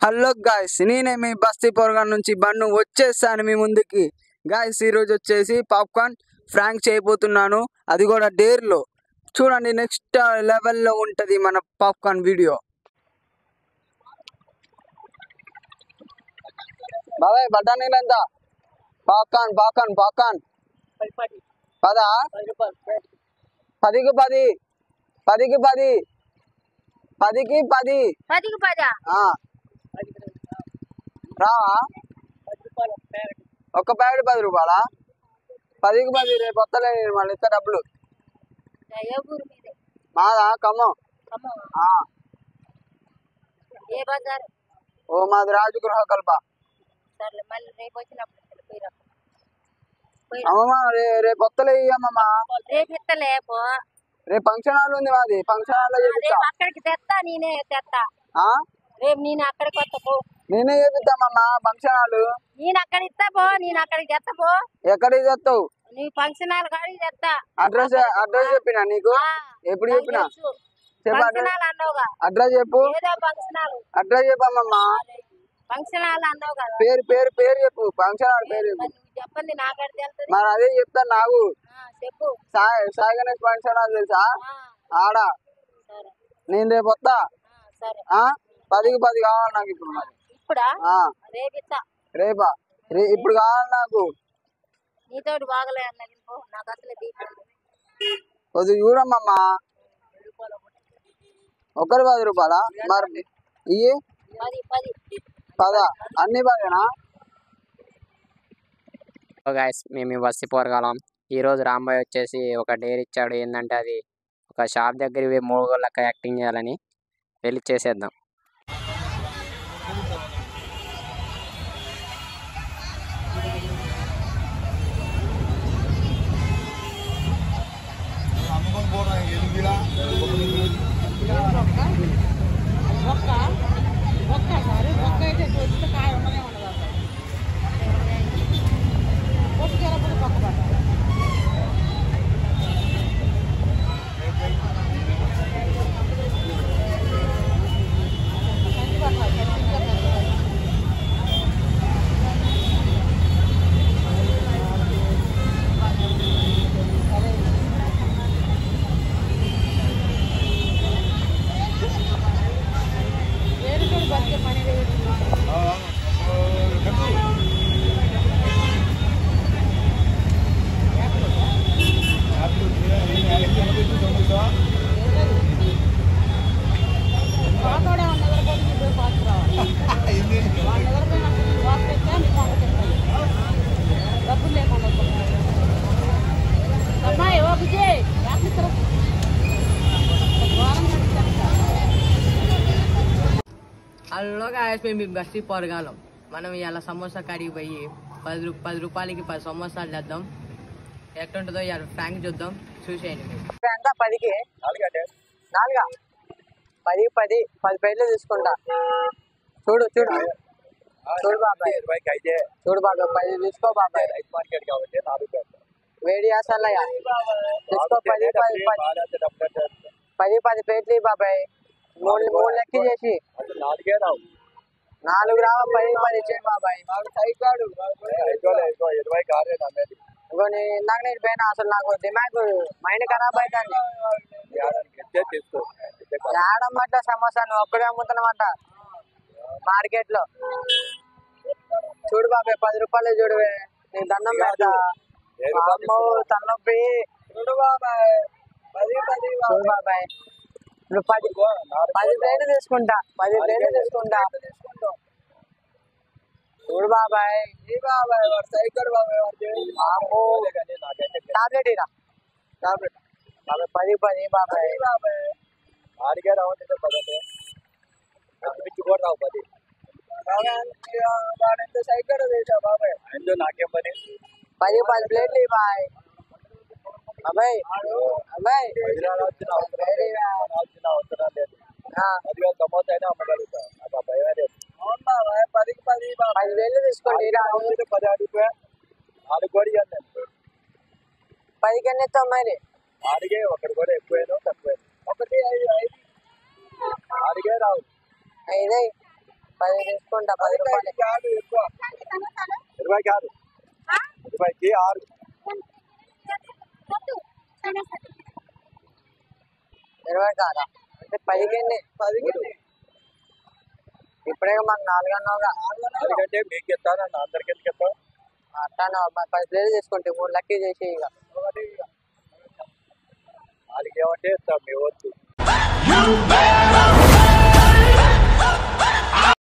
Hello guys, నేనే మీ బస్తీ పొరగాన్ నుంచి బన్ను వచ్చేసాను మీ ముందుకి. గాయ్స్, ఈరోజు వచ్చేసి పాప్కార్న్ ఫ్రాంక్ చేయబోతున్నాను, అది కూడా డేర్లో. చూడండి, నెక్స్ట్ లెవెల్లో ఉంటుంది మన పాప్కార్న్ వీడియో. బాబాయ్ బఠానీ ఎంత? పాప్కార్న్ పాప్కార్న్ పాప్కార్న్ పదా? 10కి 10, 10కి 10, 10కి 10, 10కి 10. రావా? ఒక్క ప్యాకెట్ 10 రూపాయలా? 10కి 10 రేపు వస్తలే, మళ్ళీ ఇస్తా డబ్బులు. మాదా ఖమ్మం. ఓ మాది రాజగృహ కల్ప. అమ్మమ్మ రేపు వస్తలే అమ్మమ్మ. రేపు ఫంక్షన్ హాల్ ఉంది మాది, ఫంక్షన్ హాల్ అక్కడికి తెస్తా, నేనే తెస్తా. రేపు నేను అక్కడికి వస్తా పో. నేనే చేపిస్తామమ్మా ఫంక్షన్ హాల్. నేను అక్కడ ఇస్తా పో, నేను అక్కడికి తెస్తా పో. ఎక్కడికి తెస్తావు? నీ ఫంక్షన్ హాల్ కాడికి తెస్తా. అడ్రస్ చెప్పినా నీకు? ఎప్పుడు చెప్పినా? అడ్రస్ చెప్పు. అడ్రస్ చెప్పమ్మా. ఫంక్షన్ హాల్ అన్నావు కదా. పేరు పేరు పేరు చెప్పు, ఫంక్షన్ హాల్ పేరు చెప్పు. చెప్పండి, నాకడ తెలుస్తుంది. మరి అదే చెప్తాను నాకు. చెప్పు. సాయి గణేష్ ఫంక్షన్ హాల్ తెలుసా? ఆడ నేను రేపు వస్తా. 10కి 10 కావాలి నాకు ఇప్పుడు. మరి ఇప్పుడా? రేపా? ఇప్పుడు కావాలి నాకు. నీతోటి బాగలే అన్నది, నాకు అసలే కొద్దిగా చూడమ్మమ్మా. ఒకరు 10 రూపాయలా? మరి ఇవి 10 అన్ని 10ఏనా? గాయస్, మేము బస్సు పోరగాలం. ఈరోజు రాంబాయ్ వచ్చేసి ఒక డేర్ ఇచ్చాడు. ఏంటంటే అది ఒక షాప్ దగ్గర 3 లెక్క యాక్టింగ్ చేయాలని. వెళ్ళి చేసేద్దాం. హలో గాయస్, మేము బస్తీ పోరగాలం. మనం ఇలా సమోసా కాడికి పోయి 10 రూపాయలకి 10 సమోసాలు తెద్దాం. ఎట్టుంటుందో ఇలా ఫ్రాంక్ చూద్దాం, చూసేయండి. ఎంత? 10కి 4? 10కి 10, 10 ప్లేట్లు తీసుకుంటా. చూడు చూడు చూడు బాబాయ్, చూడు బాబాయ్, 10 తీసుకో బాబాయ్. వేడి చేస్తాలయ్యా, తీసుకో. 10 ప్లేట్లు బాబాయ్. 3 లెక్క చేసి 4 రావా? 10 ఇచ్చే బాబాయ్. ఇంకో ఇందాక నేను పోయినా, అసలు నాకు దిమాగ్ మైండ్ ఖరాబ్ అవుతుంది. ఆడమ్మట సమోసా నువ్వు ఒక్కడే అమ్ముతున్నామంట మార్కెట్ లో. చూడు బాబాయ్, 10 రూపాయలు చూడవే, నీకు దండం పెడతా. తలనొప్పి. చూడు బాబాయ్, 10 చూడు బాబాయ్. ఇప్పుడు 10 ప్లేట్లు తీసుకుంటా, 10 ప్లేట్లు తీసుకుంటా. చూడు బాబాయ్. టాబ్లెట్ ఇరా, టాబ్లెట్ బాబాయ్. 10 బాబాయ్. ఆడిగే రావంటే 10 కూడా రావు. 10 వాడంటే సైకిల్ వేసా బాబాయ్. అందులో నాకేం పని? 10 ప్లేట్లు బాయ్. అబ్బాయి అబ్బాయి సమోసా అయినా అమ్మగలుగుతా. నాకు ఆ భయం లేదు. 10కి 10 వేలు తీసుకోండి. 10 అడిగిపోయా, 4 కూడా ఇవ్వండి. 10కి ఎన్ని ఇస్తాం మరి? అడిగే ఒకటి కూడా ఎక్కువైనా తక్కువ. 1 5 5 అడిగే రావు. 5 10 తీసుకుంటా 10 రూపాయలు కాదు ఎక్కువ 20 కాదు 20కి 6 20 కాదా అంటే 10కి ఎన్ని 10కి ఇప్పుడే మాకు 4 అన్నావుగా ఎందుకంటే మీకు ఇస్తాను అందరికి ఎందుకు ఇస్తావు అట్లా 10 ప్లేట్లు తీసుకుంటే 3 లక్కీ చేసి ఇక వాళ్ళకి ఏమంటే ఇస్తాం మీ వద్దు